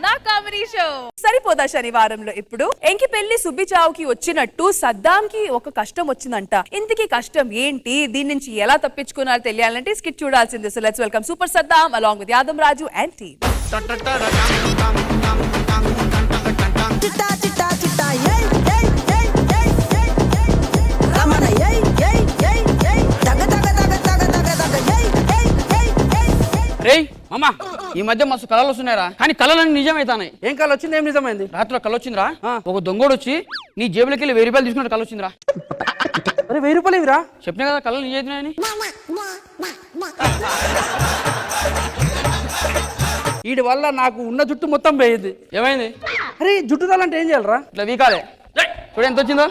నా comedy show సరిపోదా శనివారంలో ఇప్పుడు ఎంకి పెళ్లి సుబ్బి చావుకి వచ్చినట్టు సద్దాం కి ఒక కష్టం వచ్చిందంట. ఇంతకీ కష్టం ఏంటి, దీని నుంచి ఎలా తప్పించుకున్నారో తెలియాలంటే స్కిట్ చూడాల్సిందే. So let's welcome super Saddam along with Yadam Raju and team. రేయ్ మామా, ఈ మధ్య మస్తు కళలు వస్తున్నాయరా, కానీ కళలన్నీ నిజమైతాయి. ఏం కళ వచ్చింది? ఏం నిజమైంది? రాత్రిలో కళ వచ్చిందిరా, ఒక దొంగోడు వచ్చి నీ జేబులకి వెళ్ళి 1000 రూపాయలు తీసుకున్నట్టు కళ వచ్చిందిరా. అరే 1000 రూపాయలు ఇవిరా? చెప్పినా కదా కళలు నిజమైనాయని. వీడి వల్ల నాకు ఉన్న జుట్టు మొత్తం పోయింది. ఏమైంది? అరే జుట్టు రాలంటే ఏం చేయాలరా? ఇట్లా వీకాలే చూడు ఎంత వచ్చిందో.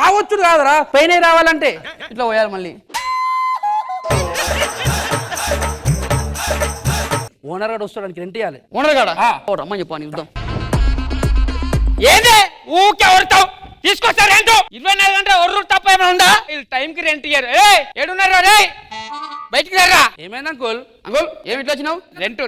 ఆ వచ్చుడు కాదురా, పైన రావాలంటే ఇట్లా పోయాలి మళ్ళీ. ఓనర్ గారు వస్తాడానికి రెంట్ ఇవ్వాలి. ఓనర్ కాడా? రమ్మని చెప్పాను చూద్దాం. ఏదే ఊకే వడతావు, తీసుకొస్తా రెంట్ 24 గంటలు ఒర్రు తప్ప ఏమైనా ఉందా? ఇది టైంకి రెంట్ ఇయ్యారు. ఏడున్నారా రే, బయటికి రా. ఏమైంది అంకుల్? అంకుల్ ఏమి ఇట్లా వచ్చినావు? రెంట్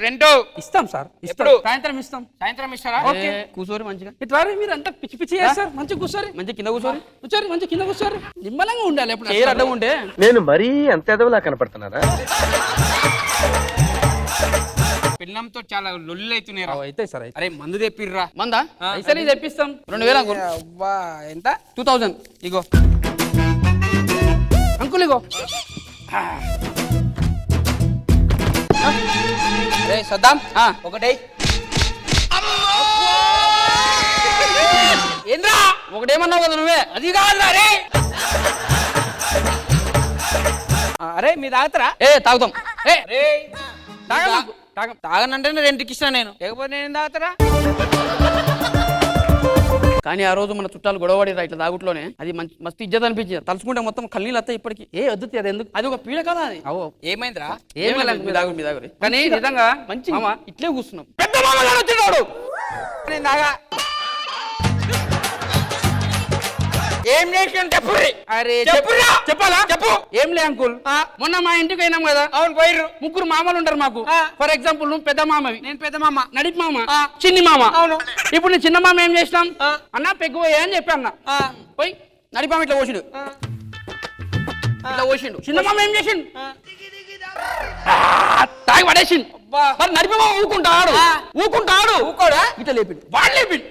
ఇస్తాం సార్, ఎప్పుడు? సాయంత్రం ఇస్తాం. సాయంత్రం ఇస్తారా? ఓకే కూర్చోరి మంచిగా. ఇట్లా మీరు అంతా పిచ్చి పిచ్చి చేస్తారు. మంచిగా కూర్చోరి, మంచిగా కింద కూర్చోరి. కూర్చోరి, మంచిగా కింద కూర్చోరి. నిమ్మలంగా ఉండాలి. ఎప్పుడు చైర్ అడ్డం ఉంటే నేను మరీ అంత ఎదవలా కనపడుతున్నారా? పిల్లంతో చాలా లొల్లి అవుతున్నాయి. అయితే సార్ అరే మందు తెప్పిర్రా. మందా? అయితే తెప్పిస్తాం. 2000 అంకుల్. ఎంత? 2000 ఇగో అంకుల్ ఇగో. అరే సద్దాం ఒకటే ఏంద్రా ఒకటేమన్నావు కదా నువ్వే. అది కాదు రే. అరే మీ తాగుతారా? తాగుతాం. తాగనంటే రెంట్కి ఇష్టం నేను, లేకపోతే నేను తాగుతారా? కానీ ఆ రోజు మన చుట్టాలు గొడవపడేదా ఇట్లా తాగుట్లోనే. అది మస్తు ఇజ్జత్ అనిపించింది. తలుచుకుంటే మొత్తం కళ్ళీలు వస్తాయి ఇప్పటికి. వద్దు అది ఎందుకు? అది ఒక పీడ కదా అది. ఏమైందిరా? మీ దాగురు కానీ నిజంగా మంచి ఇట్లే కూర్చున్నాం. పెద్ద మామ వచ్చినాడు. నేను తాగా. ఏం చేసిన అరే చెప్పాలా? చెప్పు. ఏం లే అంకుల్, మొన్న మా ఇంటికి అయినాం కదా. అవును పోయిర్రు. 3 మామలు ఉంటారు మాకు. ఫర్ ఎగ్జాంపుల్ నువ్వు పెద్ద మామవి, నేను పెద్ద మామ, నడిపి మామ, చిన్ని మామ. అవును. ఇప్పుడు నేను చిన్న మామ ఏం చేసినాం అన్న పెగ్గు పోయా అని చెప్పి అన్న. పోయి నడిపామ ఇట్లా పోసిండు. ఇట్లా పోసిండు. చిన్న మామ ఏం చేసిండు? తాగి పడేసిండు. మరి నడిపామ ఊకుంటాడు. ఊకోడా? ఇట్లా లేపిండు. వాడు లేపిండు.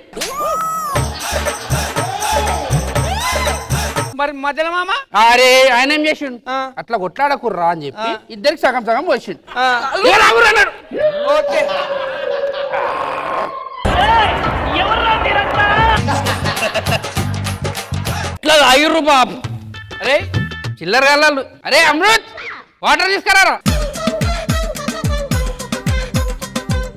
మరి మధ్యలో మామ అరే ఆయన ఏం చేసిండు? అట్లా కొట్లాడకుర్రా అని చెప్పి ఇద్దరికి సగం సగం పోసిండు. ఇట్లా తాగిర్రు బాబు. అరే చిల్లర గల్లాలు. అరే అమృత్ వాటర్ తీసుకురారా.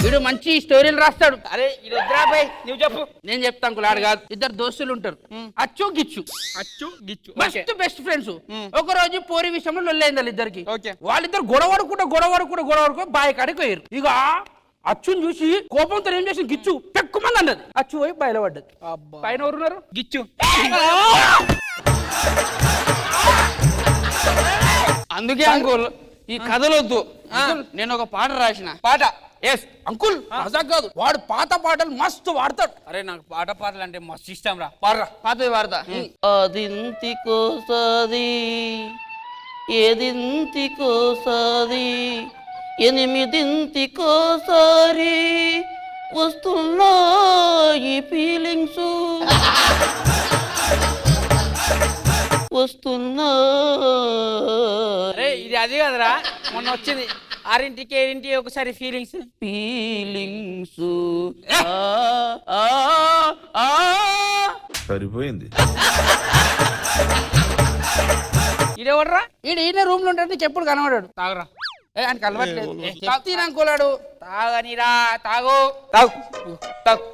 వీడు మంచి స్టోరీలు రాస్తాడు. అరే ఇది వద్దురాబాయ్, నువ్వు చెప్పు. నేను చెప్తాను అంకుల్, ఆడు కాదు. ఇద్దరు దోస్తులు ఉంటారు, అచ్చు గిచ్చు. మస్తు బెస్ట్ ఫ్రెండ్స్. ఒక రోజు పోరి విషయంలో లొల్లైంది ఇద్దరికి. వాళ్ళిద్దరు గొడవడుకుంటూ బాయ్ కాడికి పోయారు. ఇక అచ్చుని చూసి కోపంతో ఏం చేసి గిచ్చు పెక్కుమంది అన్నది. అచ్చు పోయి బయలు పడ్డది. పైన ఎవరున్నారు? గిచ్చు. అందుకే అంకుల్ ఈ కథలొద్దు. నేను ఒక పాట రాసిన. పాట? ఎస్ అంకుల్, మజాక్ కాదు. వాడు పాత పాటలు మస్తు వాడతాడు. అరే నాకు పాటలు అంటే మస్తు ఇష్టం రా. పాడరా. పాతది వాడతా. అదింతికోసాది ఏదింతికోసాది 8ఇంటికోసారి వస్తున్నా ఈ ఫీలింగ్స్ వస్తున్నా. ఇది అది కదరా, మొన్న వచ్చింది 6ఇంటికి 7ఇంటికి ఒకసారి ఫీలింగ్స్. సరిపోయింది. ఇదేవర్రా? ఈయన రూమ్ లో ఉంటాడు, నీకు ఎప్పుడు కనబడాడు. తాగరా. ఆయనకి అలవాట్లేదు. తిననుకోలాడు. తాగనిరా. తాగు తాగు తాగు.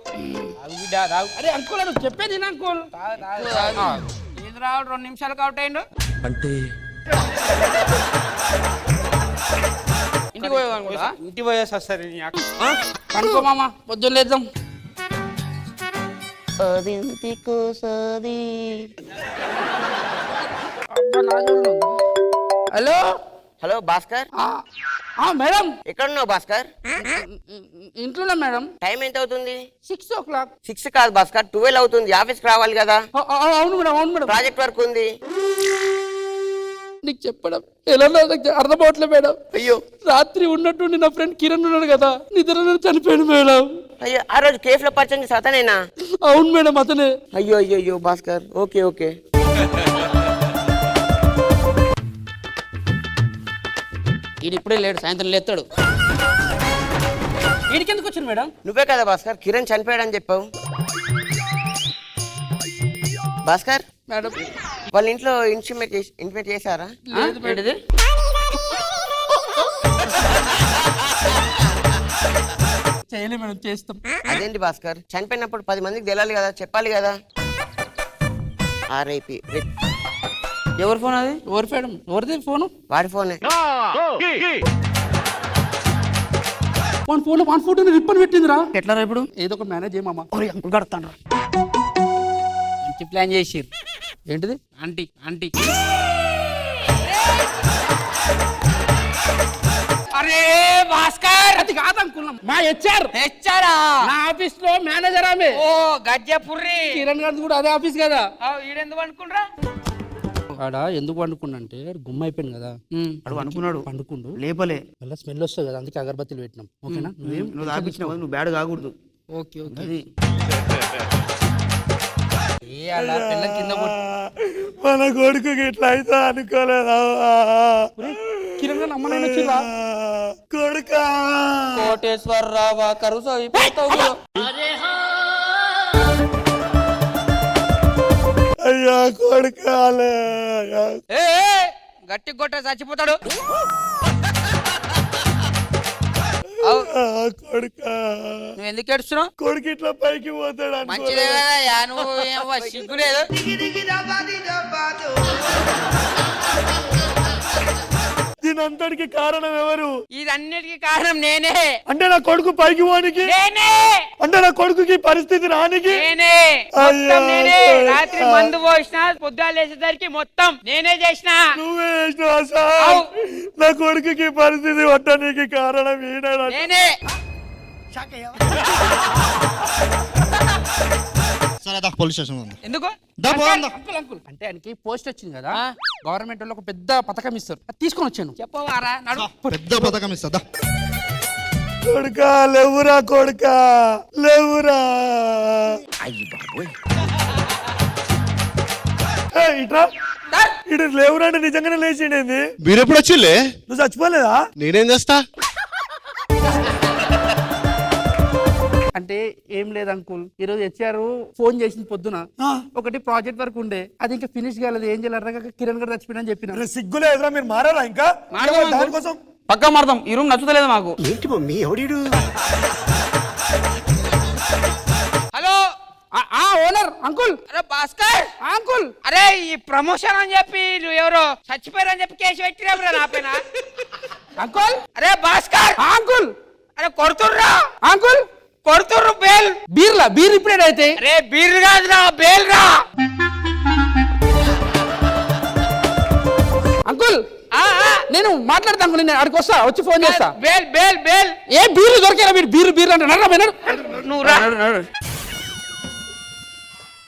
అరే అంకుల్ చెప్పేది అంకుల్. ఇది రావడు 2 నిమిషాలకు అవుట్ అయ్యిండు. అంటే ఇంటికి పోయేసి వస్తారు అనుకో మామ, పొద్దున్న లేద్దాం. Hello hello Bhaskar. మేడం ఎక్కడున్నావు భాస్కర్? ఇంట్లోనే మేడం. టైం ఎంత అవుతుంది? 6 o'clock. 6 కాదు భాస్కర్, 12 అవుతుంది. ఆఫీస్కి రావాలి కదా, అవును మేడం, అవును మేడం. ప్రాజెక్ట్ వర్క్ ఉంది. నీకు చెప్పడం ఎలా నాకు అర్థమవట్లే మేడం. అయ్యో, రాత్రి ఉన్నట్టుండి నా ఫ్రెండ్ కిరణ్ ఉన్నాడు కదా, నిద్రలో చనిపోయాడు మేడం. అయ్యో, ఆ రోజు కేఫ్ లో పరిచయం చేసి అతనేనా? అవును మేడం, అతనే. అయ్యో అయ్యో అయ్యో భాస్కర్, ఓకే ఓకే. ఈడు ఇప్పుడే లేడు, సాయంత్రం లేస్తాడు. వీడికి ఎందుకు వచ్చాను మేడం? నువ్వే కదా భాస్కర్ కిరణ్ చనిపోయాడని చెప్పావు. భాస్కర్ మేడం వాళ్ళ ఇంట్లో ఇంటిమేట్ చేశారా? ఏంటిది? చేయలే మేడం, చేస్తాం. అదేంటి భాస్కర్, చనిపోయినప్పుడు 10 మందికి తెలియాలి కదా, చెప్పాలి కదా. రేపు ఎవరి ఫోన్ అది? ఎవరి మేడం? ఎవరిది ఫోను? వాడి ఫోనే. వన్ ఫోటో రిప్పని పెట్టిందిరా. ఎట్లా రా ఇప్పుడు? ఏదో ఒక మేనేజ్ చేయమమ్మా. కడతాను. మంచి ప్లాన్ చేసి. ఏంటిది? Aunty aunty. అరే భాస్కర్, అది కాదనుకున్నాం. మా హెచ్ఆర్ తెచ్చారా? నా ఆఫీస్ లో మేనేజర్ ఆమె. ఓ గజ్జె పుర్రి. కిరణ్ గారి కూడా అదే ఆఫీస్ కదా. ఈడెందుకు అనుకుంటా? ఆడ ఎందుకు పండుకున్నంటే గుమ్మ అయిపోయింది కదా, అడు అనుకున్నాడు. పండుకుండు లేపలే, మళ్ళీ స్మెల్ వస్తుంది కదా, అందుకే అగరబత్తులు పెట్టినాం. ఓకేనా? నువ్వు తాపించినావు, నువ్వు బ్యాడ్ కాకూడదు. Okay okay. పిల్ల కింద మన కొడుకుకి ఇట్లా అయితే అనుకోలేదా? కిరణ్ గారు అమ్మనాయన వచ్చిరా? కొడుకా కోటేశ్వరరావు కరుసు అయిపోతావు. అయ్యా కొడుకాలే, గట్టి కొట్ట చచ్చిపోతాడు. కొడుకా నువ్వు ఎందుకు ఏడుస్తున్నావు? కొడుకు ఇట్లా పైకి పోతాడు మంచిదే కదా, నువ్వు సిగ్గులేదు. దీని అంతటికి కారణం ఎవరు? ఇదన్నిటికీ కారణం నేనే. అంటే నా కొడుకు పైకి పోనికి, నేనే అంటే నా కొడుకుకి పరిస్థితి రానికి నేనే మొత్తం నేనే. రాత్రి మందు పోసిన, పొద్దుగా లేచేసరికి మొత్తం నేనే చేసిన. నువ్వే చేసినావా సార్? నా కొడుకుకి పరిస్థితి వడ్డానికి కారణం ఈయన. నేనే. పోలీస్ స్టేషన్ ఉంది. ఎందుకు? అంకుల్ అంకుల్ అంటే ఆయనకి పోస్ట్ వచ్చింది కదా, గవర్నమెంట్ వాళ్ళు ఒక పెద్ద పథకం ఇస్తారు, అది తీసుకొని వచ్చాను. చెప్పవారా? నడు. పెద్ద పథకం ఇస్తుందా? కొడుకా లేవురా, కొడుకా లేవురా. ఇట్రా ఇటు లేవురా అంటే నిజంగానే లేచిండేంది? మీరెప్పుడు వచ్చిలే? నువ్వు చచ్చిపోలేదా? నేనేం చేస్తా? అంటే ఏం లేదు అంకుల్, ఈ రోజు హెచ్ఆర్ ఫోన్ చేసింది పొద్దున. ఒకటి ప్రాజెక్ట్ వర్క్ ఉండే, అది ఇంకా ఫినిష్ కాలేదు. ఏం చేయాలి? కిరణ్ గారు చచ్చిపోయినా అని చెప్పిన. సిగ్గులే ఎదురా, మీరు మారారా ఇంకా? దానికోసం పక్కా మారదాం. ఈ రూమ్ నచ్చుతలేదు మాకు. ఏంటి మమ్మీ ఎవడీడు? Hello owner uncle. అరే భాస్కర్ అంకుల్. అరే ఈ ప్రమోషన్ అని చెప్పి నువ్వు ఎవరో చచ్చిపోయారని చెప్పి కేసు పెట్టిరా నా పైన. అంకుల్. అరే భాస్కర్ అంకుల్. అరే కొడుతుర్రా అంకుల్. కొడుతుర్రు. బేల్ బీర్ ఇప్పుడే అయితే. అరే బీర్ కాదురా, బేల్ రా. అంకుల్ నేను మాట్లాడతా అంకుల్, నేను అక్కడికి వస్తా, వచ్చి ఫోన్ చేస్తా. Bale bale bale. ఏ బీర్లు దొరికారా? మీరు బీర్ అంటే నువ్వు రా.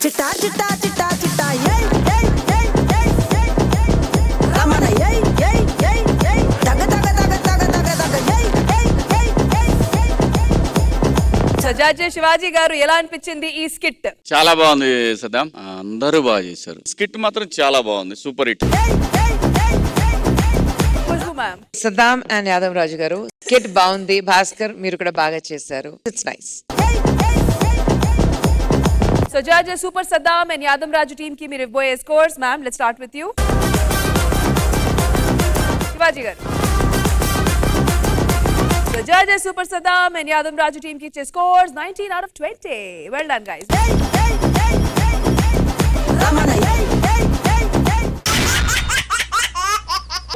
చిట్టా చిట్టా చిట్టా చిట్టా ఏయ్ ఏయ్ ఏయ్ ఏయ్ ఏయ్ రమణ ఏయ్ ఏయ్ ఏయ్ ఏయ్ దగ దగ దగ దగ దగ దగ ఏయ్ ఏయ్ ఏయ్ ఏయ్ సజాజే శివాజీ గారు, ఎలా అనిపించింది ఈ స్కిట్? చాలా బాగుంది సదాం, అందరూ బాగా చేశారు. స్కిట్ మాత్రం చాలా బాగుంది, super hit. Saddam and Yadav Raju garu skit బాగుంది. భాస్కర్ మీరు కూడా బాగా చేశారు. It's nice. సజాజే super Saddam and Yadav Raju team కి మీరు ఇవ్వబోయే scores. Ma'am let's start with you. Shivaji garu. సజాజే super Saddam and Yadav Raju team కి ఇచ్చే scores 19 out of 20. Well done guys. Ramana ఏయ్